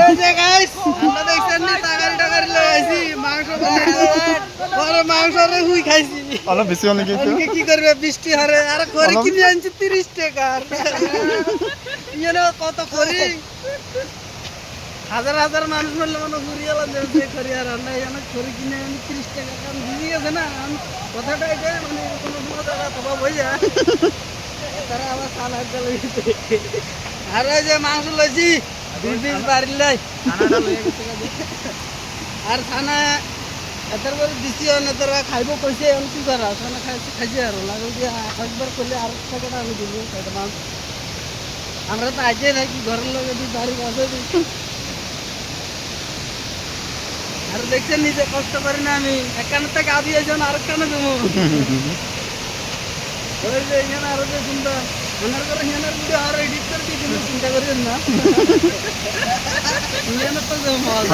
এই যে গাইস আমরা দেখছেন নি টাকারি লই আইছি মাংস বানাইবো পরে মাংসরে হুই খাইছি অলপ বেশি হল নাকি একটু? অনেকে কি করবে বৃষ্টি হারে আর খড়ি অলপ- কিনে আনছি 30 টাকা আর ইয়েনো কত খড়ি হাজার হাজার মানুষ মরলে মানে ঘুরিয়ে যে খড়ি আর রান্না এখানে খড়ি কিনে আনি 30 টাকা কারণ বুঝে গেছে না কথাটা এটা মানে কোনো কোনো জায়গা তবা বইয়া তারা আবার সালা গেল আর ওই যে মাংস লইছি 2 পিস বাড়িলাই খানাটা লইয়া গেছে আর খানা এটার পরে দিছি না তারা খাইব কইছে আমি কি করা খানা খাইছি আর লাগল দিয়ে একবার করলে আর টাকাটা আমি দিব সেটা মাংস আমরা তো আজে থাকি ঘরের লোক যদি বাড়ি বসে আর দেখছেন নিজে কষ্ট করি না আমি এক কানের থেকে আবি আইছি আরেক কানে দেবো ওই যে এখানে আরো যে চিন্তা মনের করে এখানের ভিডিও আর এডিট করে দিয়ে চিন্তা করেন না এখানে তো